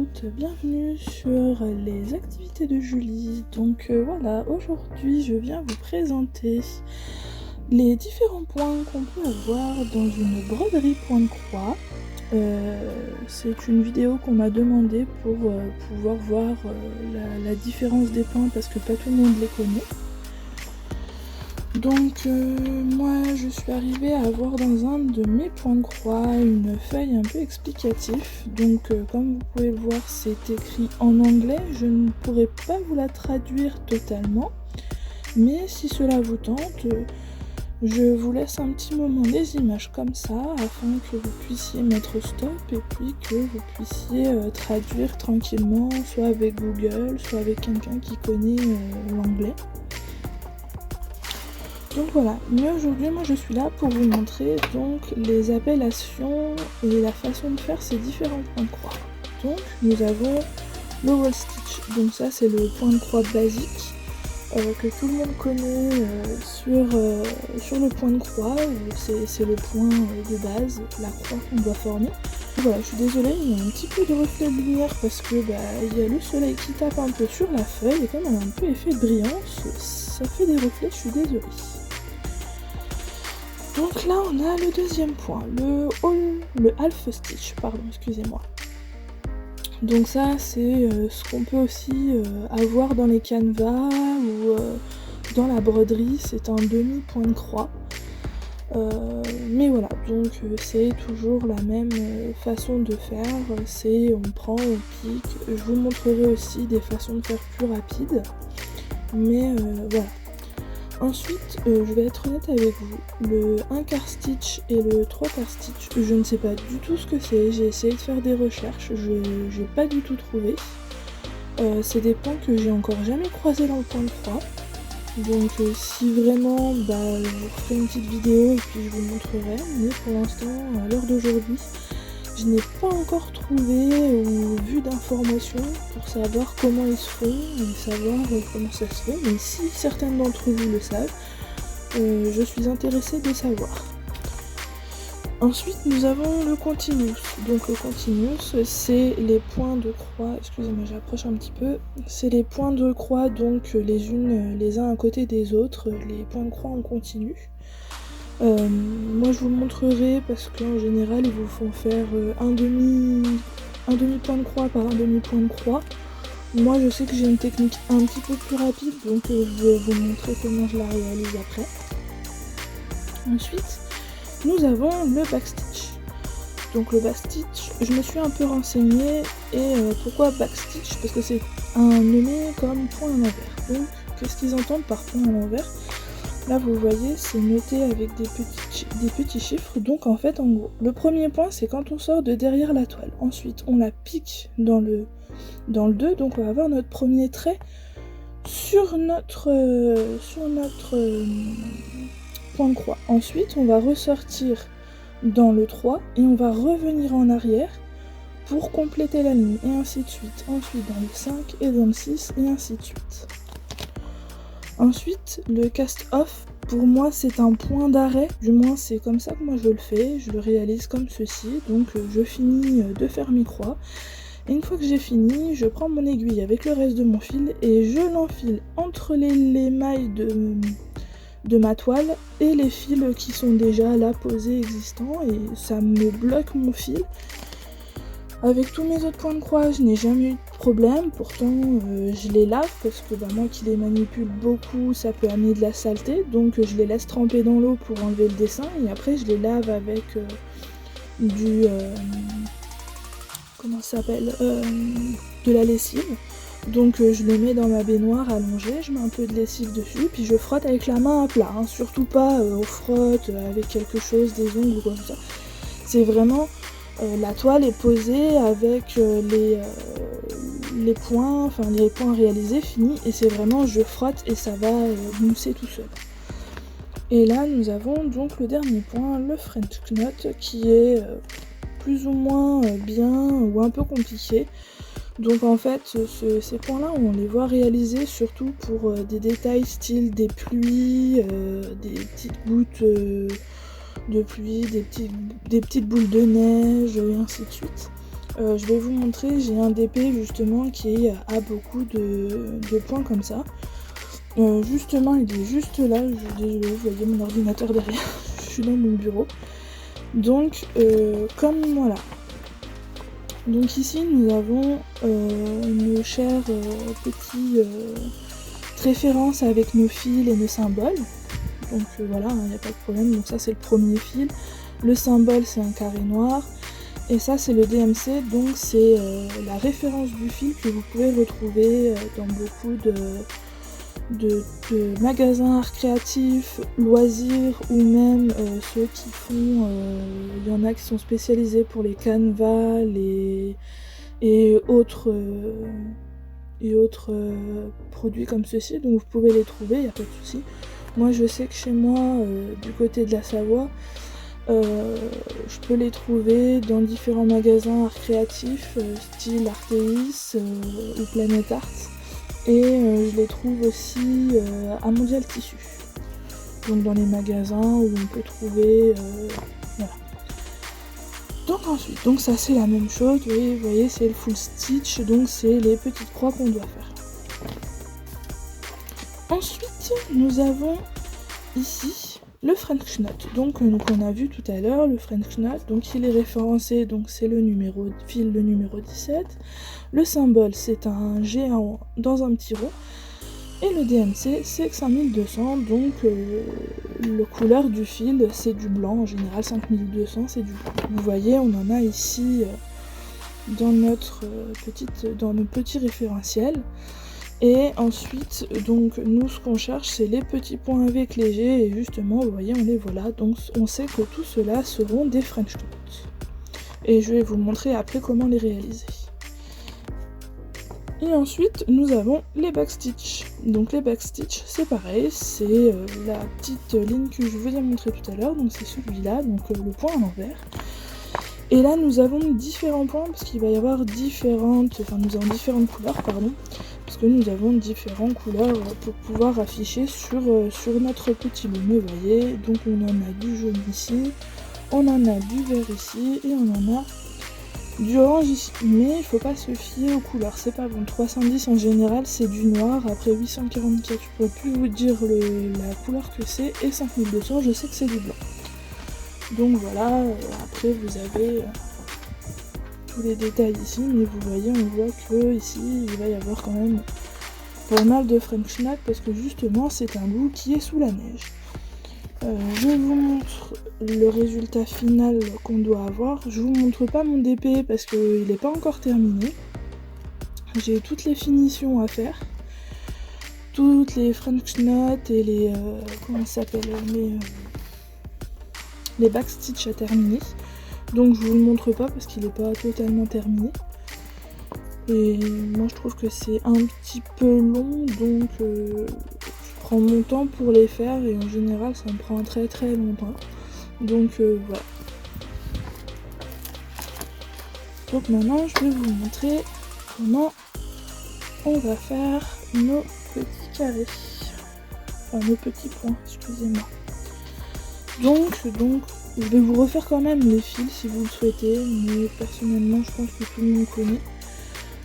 toutes, bienvenue sur les activités de Julie. Donc voilà, aujourd'hui je viens vous présenter les différents points qu'on peut avoir dans une broderie point de croix. C'est une vidéo qu'on m'a demandé pour pouvoir voir la différence des points parce que pas tout le monde les connaît. Donc moi je suis arrivée à avoir dans un de mes points de croix une feuille un peu explicative. Donc comme vous pouvez le voir, c'est écrit en anglais, je ne pourrai pas vous la traduire totalement, mais si cela vous tente, je vous laisse un petit moment des images comme ça afin que vous puissiez mettre stop et puis que vous puissiez traduire tranquillement, soit avec Google, soit avec quelqu'un qui connaît l'anglais. Donc voilà, mais aujourd'hui moi je suis là pour vous montrer donc les appellations et la façon de faire ces différents points de croix. Donc nous avons le wall stitch, donc ça c'est le point de croix basique que tout le monde connaît sur le point de croix, c'est le point de base, la croix qu'on doit former. Voilà, je suis désolée, il y a un petit peu de reflet de lumière parce que il y a le soleil qui tape un peu sur la feuille et comme elle a un peu effet de brillance, ça fait des reflets, je suis désolée. Donc là on a le deuxième point, le half stitch, pardon, excusez-moi. Donc ça c'est ce qu'on peut aussi avoir dans les canevas ou dans la broderie, c'est un demi point de croix. Mais voilà, donc c'est toujours la même façon de faire, c'est on prend, on pique. Je vous montrerai aussi des façons de faire plus rapides, mais voilà. Ensuite, je vais être honnête avec vous, le 1/4 stitch et le 3/4 stitch, je ne sais pas du tout ce que c'est, j'ai essayé de faire des recherches, je n'ai pas du tout trouvé. C'est des points que j'ai encore jamais croisés dans le point de croix, donc si vraiment, je vous ferai une petite vidéo et puis je vous montrerai, mais pour l'instant, à l'heure d'aujourd'hui, je n'ai pas encore trouvé ou vu d'informations pour savoir comment ils se font et savoir comment ça se fait, mais si certaines d'entre vous le savent, je suis intéressée de savoir. Ensuite nous avons le continuous. Donc le continuous c'est les points de croix, excusez-moi j'approche un petit peu, c'est les points de croix donc les uns à côté des autres, les points de croix en continu. Moi je vous le montrerai parce qu'en général ils vous font faire un demi point de croix par un demi point de croix. Moi je sais que j'ai une technique un petit peu plus rapide, donc je vais vous montrer comment je la réalise après. Ensuite nous avons le backstitch. Donc le backstitch, je me suis un peu renseignée et pourquoi backstitch? Parce que c'est un nommé comme point à l'envers. Donc qu'est-ce qu'ils entendent par point à l'envers? Là vous voyez c'est noté avec des petits chiffres, donc en fait en gros le premier point c'est quand on sort de derrière la toile, ensuite on la pique dans le 2, donc on va avoir notre premier trait sur notre point de croix. Ensuite on va ressortir dans le 3 et on va revenir en arrière pour compléter la ligne et ainsi de suite, ensuite dans le 5 et dans le 6 et ainsi de suite. Ensuite, le cast off, pour moi c'est un point d'arrêt, du moins c'est comme ça que moi je le fais, je le réalise comme ceci, donc je finis de faire mes croix, et une fois que j'ai fini, je prends mon aiguille avec le reste de mon fil et je l'enfile entre les mailles de ma toile et les fils qui sont déjà là posés existants, et ça me bloque mon fil. Avec tous mes autres points de croix, je n'ai jamais eu de problème, pourtant je les lave parce que moi qui les manipule beaucoup, ça peut amener de la saleté, donc je les laisse tremper dans l'eau pour enlever le dessin et après je les lave avec comment ça s'appelle, de la lessive. Donc je le mets dans ma baignoire allongée, je mets un peu de lessive dessus, puis je frotte avec la main à plat, hein, surtout pas on frotte avec quelque chose, des ongles ou quoi que ça. C'est vraiment... la toile est posée avec les points réalisés, finis, et c'est vraiment je frotte et ça va mousser tout seul. Et là nous avons donc le dernier point, le French knot, qui est plus ou moins bien ou un peu compliqué. Donc en fait ces points là on les voit réalisés surtout pour des détails style des pluies, des petites gouttes de pluie, des petites boules de neige et ainsi de suite. Je vais vous montrer, j'ai un DP justement qui a beaucoup de points comme ça. Justement, il est juste là, désolée, vous voyez mon ordinateur derrière, je suis dans mon bureau. Donc, comme voilà. Donc ici, nous avons nos chers petits références avec nos fils et nos symboles. Donc voilà, il n'y a pas de problème. Donc ça, c'est le premier fil. Le symbole, c'est un carré noir. Et ça, c'est le DMC, donc c'est la référence du fil que vous pouvez retrouver dans beaucoup de magasins arts créatifs, loisirs, ou même ceux qui font... Il y en a qui sont spécialisés pour les canevas, et autres produits comme ceci, donc vous pouvez les trouver, il n'y a pas de souci. Moi, je sais que chez moi, du côté de la Savoie, je peux les trouver dans différents magasins arts créatifs, style Arteis ou Planet Art. Et je les trouve aussi à Mondial Tissu. Donc dans les magasins où on peut trouver... voilà. Donc ensuite, donc ça c'est la même chose, vous voyez c'est le full stitch, donc c'est les petites croix qu'on doit faire. Ensuite, nous avons ici le French Knot, donc on a vu tout à l'heure le French Knot, donc il est référencé, donc c'est le fil le numéro 17, le symbole c'est un G dans un petit rond, et le DMC c'est 5200, donc la couleur du fil c'est du blanc, en général 5200 c'est du blanc. Vous voyez on en a ici dans nos petits référentiels. Et ensuite, donc nous ce qu'on cherche c'est les petits points avec légers, et justement vous voyez on les voilà, donc on sait que tout cela seront des French Knots. Et je vais vous montrer après comment les réaliser. Et ensuite nous avons les backstitch. Donc les backstitch c'est pareil, c'est la petite ligne que je vous ai montré tout à l'heure, donc c'est celui-là, donc le point à l'envers. Et là nous avons différents points parce qu'il va y avoir nous avons différentes couleurs, pardon. Parce que nous avons différentes couleurs pour pouvoir afficher sur notre petit lot. Vous voyez, donc on en a du jaune ici, on en a du vert ici, et on en a du orange ici. Mais il faut pas se fier aux couleurs, c'est pas bon. 310 en général c'est du noir, après 844 je pourrais plus vous dire la couleur que c'est, et 5200 je sais que c'est du blanc. Donc voilà, après vous avez... tous les détails ici, mais vous voyez, on voit que ici il va y avoir quand même pas mal de French Knot parce que justement c'est un loup qui est sous la neige. Je vous montre le résultat final qu'on doit avoir. Je vous montre pas mon DP parce qu'il n'est pas encore terminé. J'ai toutes les finitions à faire, toutes les French Knot et les comment ça s'appelle, les backstitch à terminer. Donc je vous le montre pas parce qu'il n'est pas totalement terminé. Et moi je trouve que c'est un petit peu long, donc je prends mon temps pour les faire, et en général ça me prend très très longtemps. Donc voilà. Donc maintenant je vais vous montrer comment on va faire nos petits carrés. Enfin nos petits points, excusez-moi. Donc je vais vous refaire quand même les fils si vous le souhaitez, mais personnellement je pense que tout le monde connaît.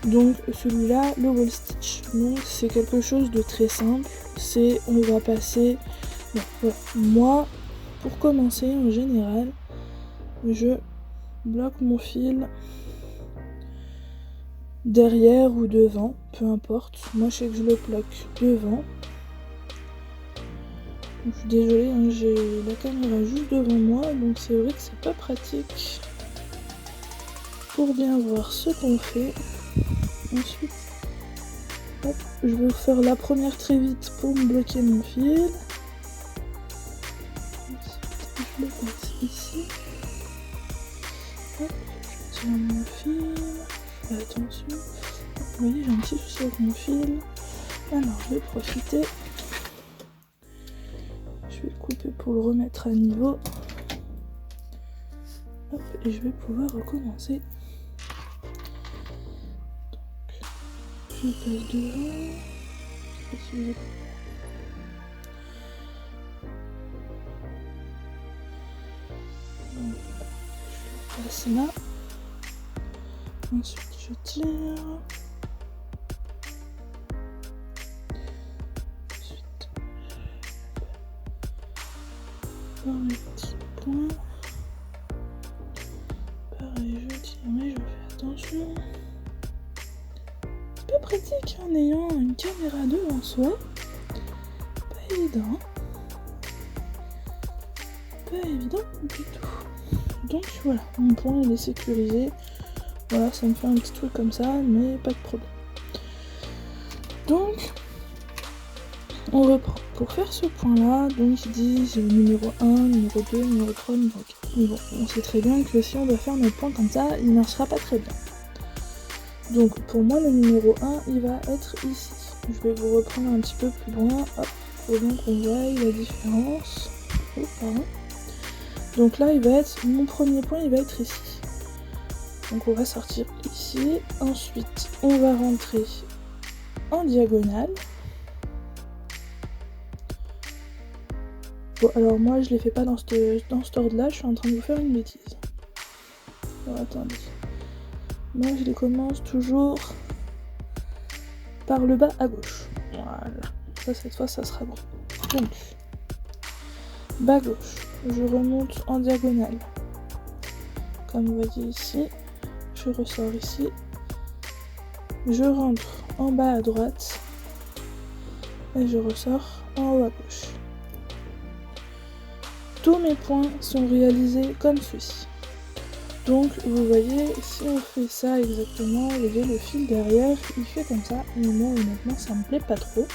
Donc celui-là, le wall stitch, donc c'est quelque chose de très simple, c'est on va passer... Bon, voilà. Moi, pour commencer en général, je bloque mon fil derrière ou devant, peu importe. Moi je sais que je le bloque devant. Je suis désolée, hein, j'ai la caméra juste devant moi, donc c'est vrai que c'est pas pratique pour bien voir ce qu'on fait. Ensuite, hop, je vais faire la première très vite pour me bloquer mon fil. Ensuite, je le passe ici. Hop, je tire mon fil, je fais attention. Vous voyez, j'ai un petit souci avec mon fil. Alors, je vais profiter. Je vais le couper pour le remettre à niveau. Hop, et je vais pouvoir recommencer. Donc, je passe devant. Donc, je passe là. Ensuite je tire. Ensuite, par les petits points. Pareil, je tire, mais je fais attention. C'est pas pratique en ayant une caméra devant soi. Pas évident. Pas évident du tout. Donc voilà, mon point il est sécurisé. Voilà, ça me fait un petit truc comme ça, mais pas de problème. Donc, on reprend. Pour faire ce point-là, donc ils disent numéro 1, numéro 2, numéro 3, numéro 4. Mais bon, on sait très bien que si on doit faire notre point comme ça, il ne marchera pas très bien. Donc pour moi, le numéro 1, il va être ici. Je vais vous reprendre un petit peu plus loin. Hop, faut bien qu'on voie la différence. Oh, pardon. Donc là, il va être mon premier point, il va être ici. Donc on va sortir ici. Ensuite, on va rentrer en diagonale. Bon, alors moi, je les fais pas dans cet ordre-là. Je suis en train de vous faire une bêtise. Alors attendez. Moi, je les commence toujours par le bas à gauche. Voilà. Ça, cette fois, ça sera bon. Donc, bas gauche. Je remonte en diagonale. Comme vous voyez ici. Je ressors ici. Je rentre en bas à droite. Et je ressors en haut à gauche. Tous mes points sont réalisés comme ceci. Donc vous voyez, si on fait ça exactement, vous voyez le fil derrière, il fait comme ça, mais moi honnêtement ça me plaît pas trop.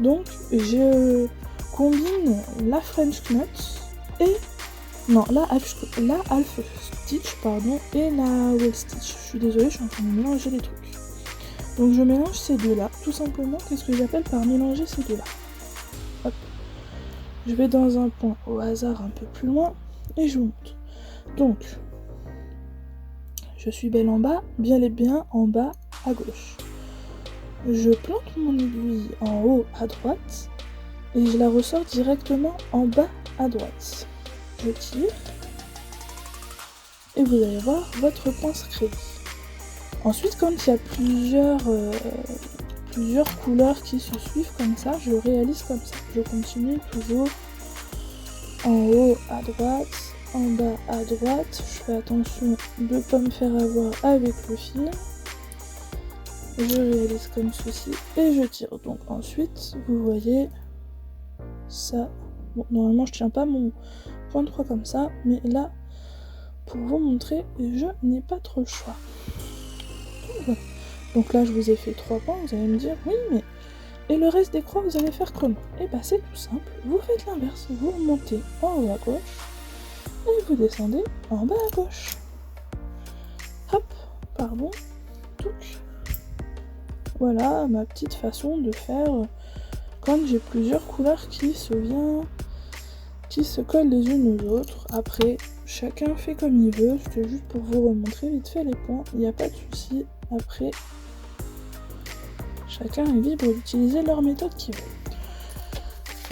Donc je combine la French Knot et... non, la half stitch, pardon, et la wall stitch. Je suis désolée, je suis en train de mélanger les trucs. Donc je mélange ces deux-là, tout simplement, qu'est-ce que j'appelle par mélanger ces deux-là. Hop. Je vais dans un point au hasard un peu plus loin, et je vous montre. Donc... je suis bel en bas, bien et bien en bas à gauche. Je plante mon aiguille en haut à droite et je la ressors directement en bas à droite. Je tire et vous allez voir votre point se créer. Ensuite, quand il y a plusieurs couleurs qui se suivent comme ça, je réalise comme ça. Je continue toujours en haut à droite, en bas à droite, je fais attention de ne pas me faire avoir avec le fil. Je réalise comme ceci et je tire. Donc ensuite, vous voyez ça. Bon, normalement je tiens pas mon point de croix comme ça, mais là, pour vous montrer, je n'ai pas trop le choix. Voilà. Donc là, je vous ai fait 3 points, vous allez me dire, oui, mais... et le reste des croix, vous allez faire comment? Et bah c'est tout simple, vous faites l'inverse, vous remontez en haut à gauche, et vous descendez en bas à gauche. Hop, pardon, touc. Voilà ma petite façon de faire quand j'ai plusieurs couleurs qui se collent les unes aux autres. Après, chacun fait comme il veut, c'était juste pour vous remontrer vite fait les points, il n'y a pas de souci. Après, chacun est libre d'utiliser leur méthode qu'il veut.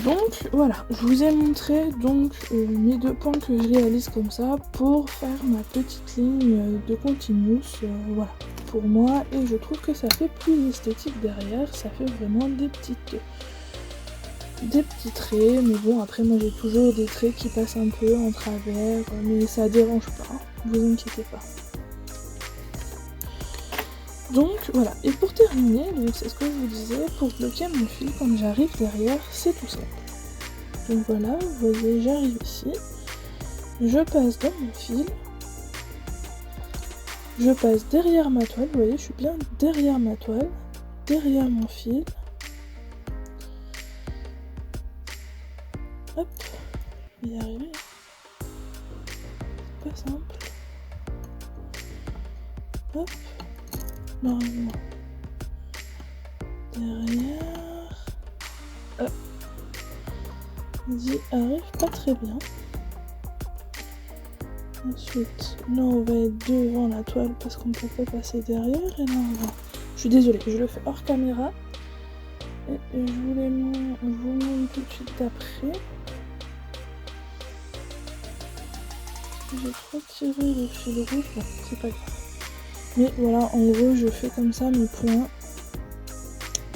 Donc voilà, je vous ai montré donc mes 2 points que je réalise comme ça pour faire ma petite ligne de continuous, voilà, pour moi, et je trouve que ça fait plus esthétique derrière, ça fait vraiment des petits traits, mais bon après moi j'ai toujours des traits qui passent un peu en travers, mais ça dérange pas, vous inquiétez pas. Donc voilà, et pour terminer, donc c'est ce que je vous disais, pour bloquer mon fil quand j'arrive derrière, c'est tout simple. Donc voilà, vous voyez, j'arrive ici, je passe dans mon fil, je passe derrière ma toile, vous voyez, je suis bien derrière ma toile, derrière mon fil. Hop, je vais y arriver. C'est pas simple. Hop, normalement. Derrière. Hop. J'y arrive pas très bien. Ensuite, là on va être devant la toile parce qu'on peut pas passer derrière. Et là on va... je suis désolée, je le fais hors caméra. Et je vous montre tout de suite après. J'ai trop tiré le fil rouge, bon c'est pas grave. Mais voilà, en gros, je fais comme ça mes points.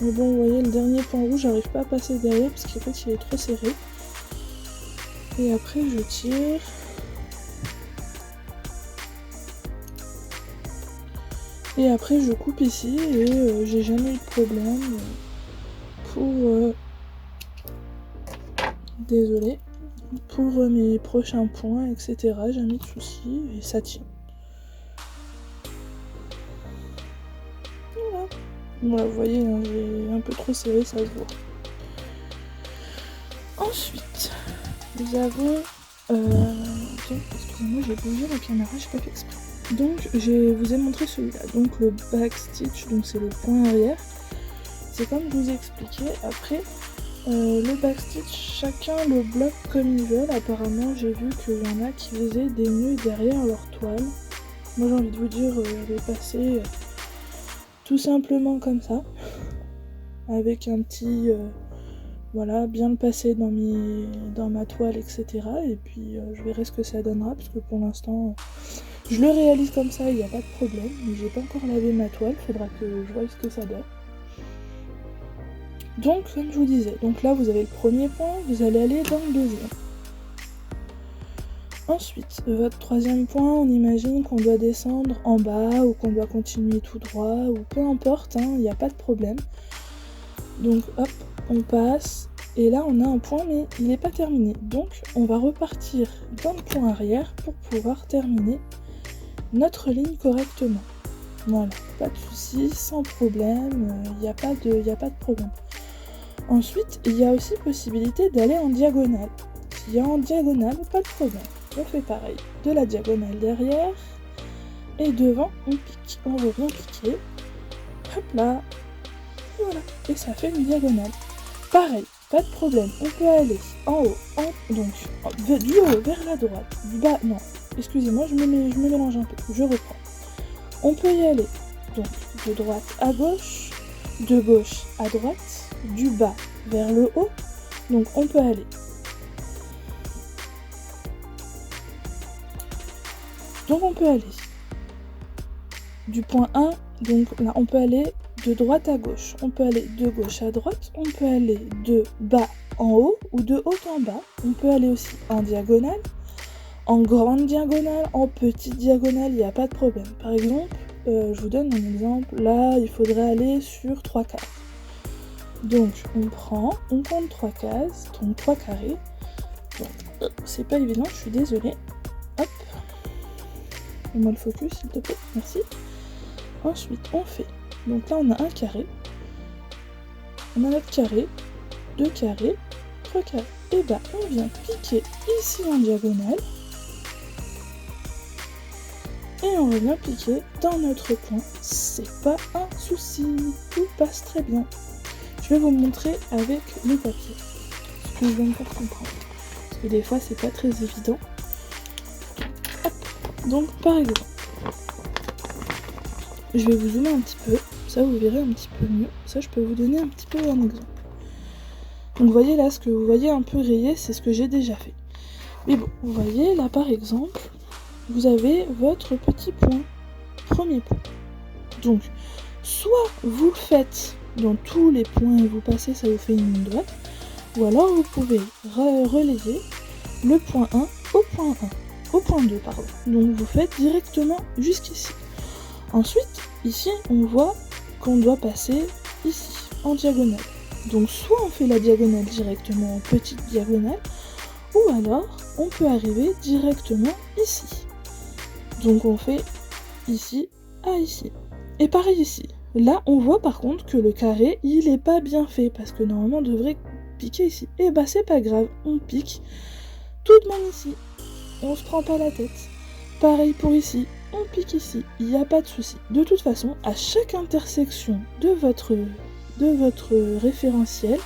Mais bon, vous voyez, le dernier point rouge, j'arrive pas à passer derrière parce qu'en fait, il est trop serré. Et après, je tire. Et après, je coupe ici et j'ai jamais eu de problème pour... Désolée. Pour mes prochains points, etc. Jamais de soucis et ça tient. Voilà. Voilà, vous voyez, hein, j'ai un peu trop serré, ça se voit. Ensuite, nous avons... excusez-moi, j'ai bougé la caméra, j'ai pas fait exprès. Donc, je vous ai montré celui-là. Donc, le backstitch, donc c'est le point arrière. C'est comme je vous ai expliqué. Après, le backstitch, chacun le bloque comme ils veulent. Apparemment, j'ai vu qu'il y en a qui faisaient des nœuds derrière leur toile. Moi, j'ai envie de vous dire, je vais passer tout simplement comme ça. Avec un petit... voilà, bien le passer dans ma toile, etc. Et puis je verrai ce que ça donnera, parce que pour l'instant, je le réalise comme ça, il n'y a pas de problème. Mais j'ai pas encore lavé ma toile, faudra que je voie ce que ça donne. Donc, comme je vous disais, donc là vous avez le premier point, vous allez aller dans le deuxième. Ensuite, votre troisième point, on imagine qu'on doit descendre en bas, ou qu'on doit continuer tout droit, ou peu importe, il n'y a pas de problème. Donc hop, on passe, et là on a un point, mais il n'est pas terminé. Donc on va repartir dans le point arrière pour pouvoir terminer notre ligne correctement. Voilà, pas de soucis, sans problème, il n'y a pas de problème. Ensuite, il y a aussi possibilité d'aller en diagonale. S'il y a en diagonale, pas de problème. On fait pareil, de la diagonale derrière, et devant, on pique. On revient piquer, hop là, et voilà, et ça fait une diagonale. Pareil, pas de problème, on peut aller en haut, donc du haut vers la droite, du bas, non, excusez-moi, je me mélange un peu, je reprends. On peut y aller, donc, de droite à gauche, de gauche à droite, du bas vers le haut, donc on peut aller. Donc on peut aller du point 1, donc là on peut aller de droite à gauche, on peut aller de gauche à droite, on peut aller de bas en haut ou de haut en bas, on peut aller aussi en diagonale, en grande diagonale, en petite diagonale, il n'y a pas de problème. Par exemple, je vous donne un exemple, là il faudrait aller sur 3 cases. Donc on compte 3 cases, donc 3 carrés, donc c'est pas évident, je suis désolée, hop, fais-moi le focus s'il te plaît, merci. Ensuite on fait, donc là on a un carré, on a notre carré, 2 carrés, 3 carrés, et bah on vient piquer ici en diagonale, et on revient piquer dans notre point, c'est pas un souci, tout passe très bien. Je vais vous montrer avec le papier, ce que je viens de faire comprendre, parce que des fois c'est pas très évident. Hop. Donc par exemple, je vais vous zoomer un petit peu, ça vous verrez un petit peu mieux, ça je peux vous donner un petit peu un exemple. Donc vous voyez là, ce que vous voyez un peu rayé, c'est ce que j'ai déjà fait. Mais bon, vous voyez là par exemple, vous avez votre petit point, premier point. Donc, soit vous le faites dans tous les points et vous passez, ça vous fait une ligne droite, ou alors vous pouvez relayer le point 1 au point 1, au point 2 pardon. Donc vous faites directement jusqu'ici. Ensuite, ici, on voit qu'on doit passer ici, en diagonale. Donc soit on fait la diagonale directement en petite diagonale, ou alors on peut arriver directement ici. Donc on fait ici à ici. Et pareil ici. Là, on voit par contre que le carré, il est pas bien fait, parce que normalement on devrait piquer ici. Et bah c'est pas grave, on pique tout de même ici. On se prend pas la tête. Pareil pour ici, on pique ici, il n'y a pas de souci. De toute façon, à chaque intersection de votre référentiel,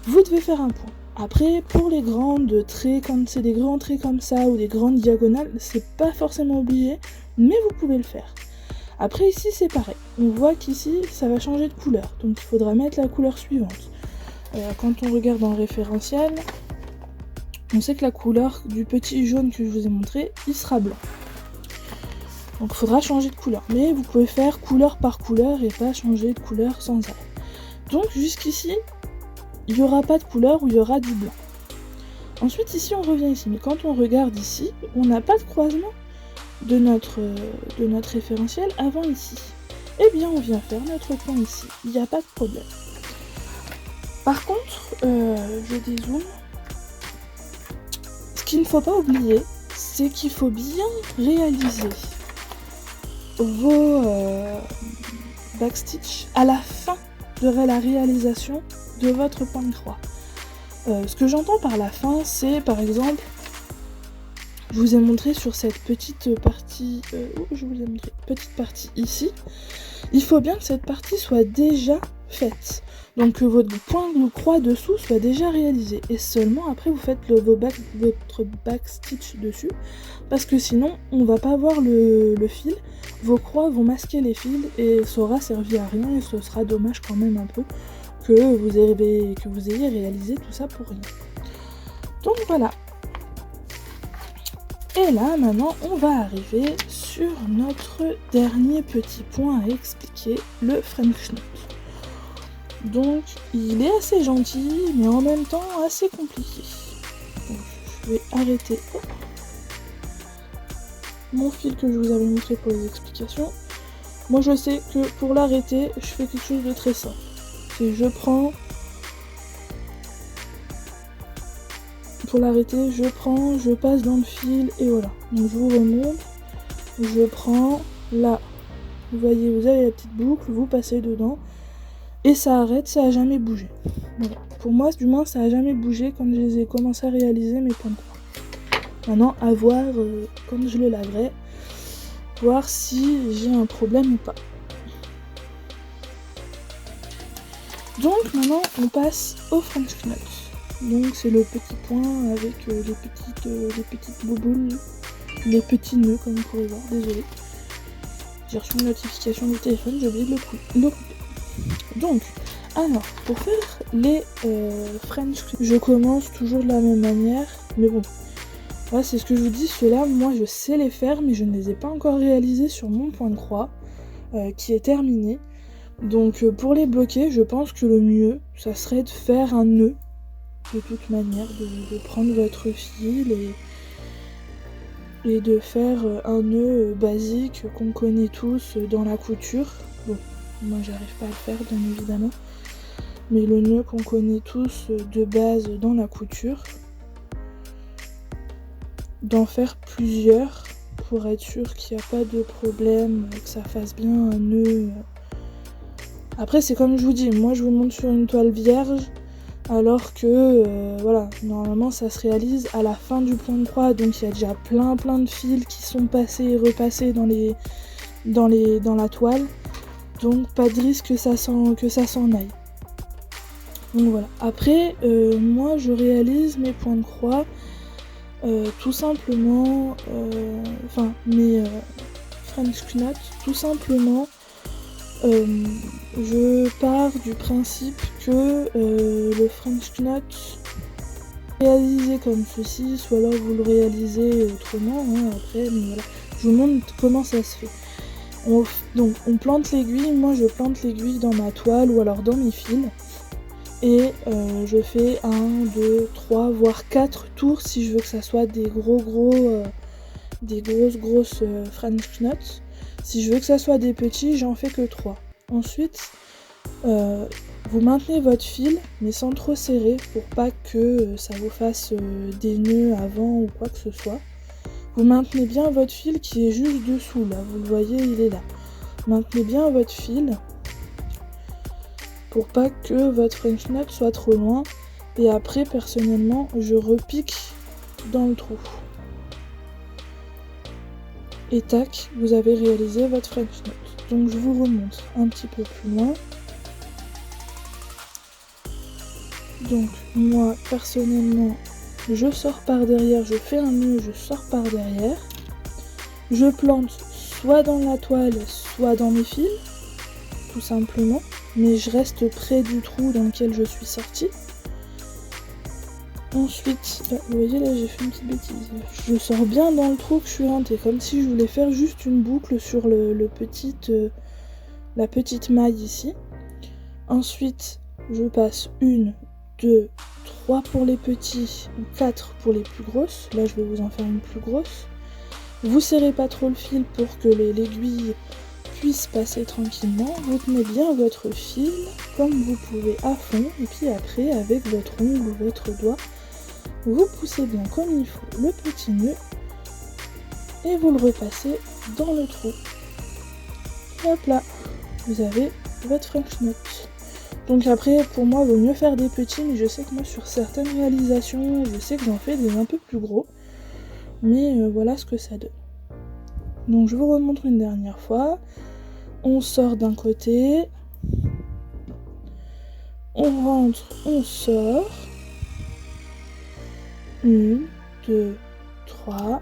vous devez faire un point. Après, pour les grandes traits, quand c'est des grands traits comme ça, ou des grandes diagonales, c'est pas forcément obligé, mais vous pouvez le faire. Après ici c'est pareil, on voit qu'ici ça va changer de couleur, donc il faudra mettre la couleur suivante. Quand on regarde dans le référentiel, on sait que la couleur du petit jaune que je vous ai montré, il sera blanc. Donc il faudra changer de couleur. Mais vous pouvez faire couleur par couleur et pas changer de couleur sans arrêt. Donc jusqu'ici, il n'y aura pas de couleur où il y aura du blanc. Ensuite ici on revient ici, mais quand on regarde ici, on n'a pas de croisement de notre référentiel avant ici. Eh bien on vient faire notre point ici, il n'y a pas de problème. Par contre, je dézoome. Ce qu'il ne faut pas oublier, c'est qu'il faut bien réaliser vos backstitch à la fin de la réalisation de votre point de croix. Ce que j'entends par la fin, c'est par exemple, je vous ai montré sur cette petite partie, petite partie ici, il faut bien que cette partie soit déjà faite. Donc que votre point de croix dessous soit déjà réalisé. Et seulement après vous faites votre backstitch dessus. Parce que sinon on va pas voir le fil. Vos croix vont masquer les fils et ça aura servi à rien. Et ce sera dommage quand même un peu que vous ayez réalisé tout ça pour rien. Donc voilà. Et là maintenant on va arriver sur notre dernier petit point à expliquer, le French knot. Donc il est assez gentil mais en même temps assez compliqué. Donc je vais arrêter mon fil que je vous avais montré pour les explications. Moi je sais que pour l'arrêter je fais quelque chose de très simple. C'est pour l'arrêter je passe dans le fil et voilà. Donc je vous remonte, je prends là, vous voyez vous avez la petite boucle, vous passez dedans. Et ça arrête, ça a jamais bougé. Voilà. Pour moi, du moins, ça a jamais bougé quand je les ai commencé à réaliser mes points de croix. Maintenant, à voir quand je le laverai, voir si j'ai un problème ou pas. Donc maintenant, on passe au French knot. Donc c'est le petit point avec les petites bouboules, les petits nœuds comme vous pouvez voir. Désolé. J'ai reçu une notification du téléphone, j'ai oublié de le couper. Donc, alors, pour faire les French knot, je commence toujours de la même manière, mais bon, voilà, c'est ce que je vous dis, ceux-là, moi je sais les faire, mais je ne les ai pas encore réalisés sur mon point de croix, qui est terminé. Donc pour les bloquer, je pense que le mieux, ça serait de faire un nœud, de toute manière, de prendre votre fil et de faire un nœud basique qu'on connaît tous dans la couture. Bon, moi j'arrive pas à le faire bien évidemment, mais le nœud qu'on connaît tous de base dans la couture, d'en faire plusieurs pour être sûr qu'il n'y a pas de problème, que ça fasse bien un nœud. Après c'est comme je vous dis, moi je vous montre sur une toile vierge, alors que voilà, normalement ça se réalise à la fin du point de croix, donc il y a déjà plein de fils qui sont passés et repassés dans la toile. Donc pas de risque que ça s'en aille. Donc voilà. Après, moi je réalise mes points de croix tout simplement, mes French knot, tout simplement. Je pars du principe que le French knot réalisé comme ceci, soit alors vous le réalisez autrement, hein, après, mais voilà. Je vous montre comment ça se fait. Donc on plante l'aiguille, moi je plante l'aiguille dans ma toile ou alors dans mes fils et je fais 1, 2, 3 voire 4 tours si je veux que ça soit des grosses French knots. Si je veux que ça soit des petits, j'en fais que 3. Ensuite vous maintenez votre fil mais sans trop serrer pour pas que ça vous fasse des nœuds avant ou quoi que ce soit. Vous maintenez bien votre fil qui est juste dessous, là, vous le voyez, il est là. Maintenez bien votre fil pour pas que votre French knot soit trop loin. Et après, personnellement, je repique dans le trou. Et tac, vous avez réalisé votre French knot. Donc je vous remonte un petit peu plus loin. Donc moi, personnellement, je sors par derrière, je fais un nœud, je sors par derrière. Je plante soit dans la toile, soit dans mes fils, tout simplement. Mais je reste près du trou dans lequel je suis sortie. Ensuite, là, vous voyez là j'ai fait une petite bêtise. Je sors bien dans le trou que je suis rentrée, comme si je voulais faire juste une boucle sur la petite maille ici. Ensuite, je passe 1, 2, 3 pour les petits, 4 pour les plus grosses. Là je vais vous en faire une plus grosse. Vous serrez pas trop le fil pour que l'aiguille puisse passer tranquillement. Vous tenez bien votre fil comme vous pouvez à fond. Et puis après, avec votre ongle ou votre doigt, vous poussez bien comme il faut le petit nœud. Et vous le repassez dans le trou. Et hop là, vous avez votre French knot. Donc après, pour moi, il vaut mieux faire des petits. Mais je sais que moi, sur certaines réalisations, je sais que j'en fais des un peu plus gros. Mais voilà ce que ça donne. Donc je vous remontre une dernière fois. On sort d'un côté. On rentre, on sort. 1, 2, 3.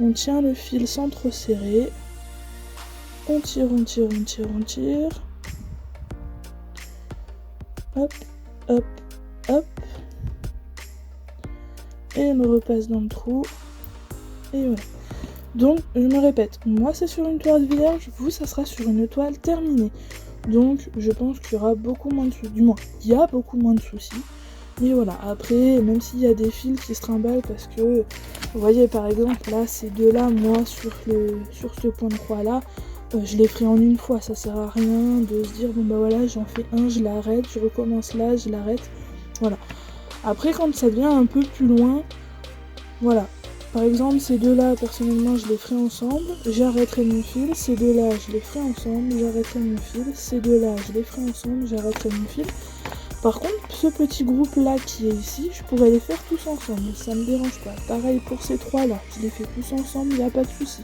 On tient le fil sans trop serrer. On tire, on tire, on tire, on tire. Hop, hop, hop. Et on le repasse dans le trou. Et voilà. Donc, je me répète, moi c'est sur une toile vierge, vous ça sera sur une toile terminée. Donc, je pense qu'il y aura beaucoup moins de soucis. Du moins, il y a beaucoup moins de soucis. Mais voilà, après, même s'il y a des fils qui se trimballent parce que, vous voyez par exemple, là, ces deux-là, moi, sur ce point de croix-là, je les ferai en une fois. Ça sert à rien de se dire, bon bah voilà, j'en fais un, je l'arrête, je recommence là, je l'arrête. Voilà. Après, quand ça devient un peu plus loin, voilà. Par exemple, ces deux-là, personnellement, je les ferai ensemble, j'arrêterai mon fil. Ces deux-là, je les ferai ensemble, j'arrêterai mon fil. Ces deux-là, je les ferai ensemble, j'arrêterai mon fil. Par contre, ce petit groupe-là qui est ici, je pourrais les faire tous ensemble, ça me dérange pas. Pareil pour ces trois-là, je les fais tous ensemble, il n'y a pas de souci.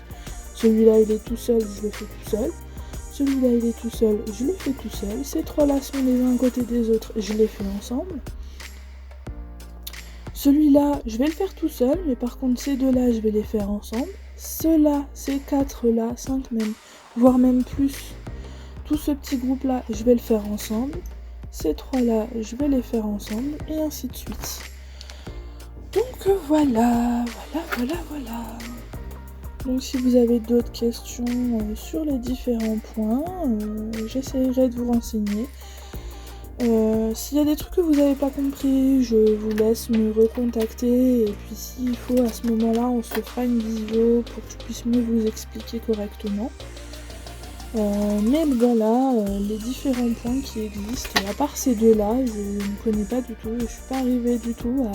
Celui-là, il est tout seul, je le fais tout seul. Celui-là, il est tout seul, je le fais tout seul. Ces trois-là sont les uns à côté des autres, je les fais ensemble. Celui-là, je vais le faire tout seul, mais par contre, ces deux-là, je vais les faire ensemble. Ceux-là, ces quatre-là, 5 même, voire même plus. Tout ce petit groupe-là, je vais le faire ensemble. Ces trois-là, je vais les faire ensemble, et ainsi de suite. Donc voilà. Donc si vous avez d'autres questions sur les différents points, j'essaierai de vous renseigner. S'il y a des trucs que vous n'avez pas compris, je vous laisse me recontacter, et puis s'il faut, à ce moment-là, on se fera une vidéo pour que je puisse mieux vous expliquer correctement. Mais voilà, les différents points qui existent, à part ces deux-là, je ne connais pas du tout, je suis pas arrivée du tout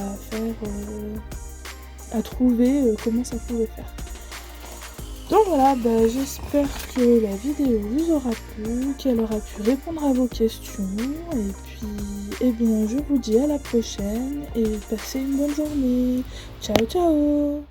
à trouver comment ça pouvait faire. Donc voilà, j'espère que la vidéo vous aura plu, qu'elle aura pu répondre à vos questions, et puis, eh bien, je vous dis à la prochaine, et passez une bonne journée. Ciao, ciao!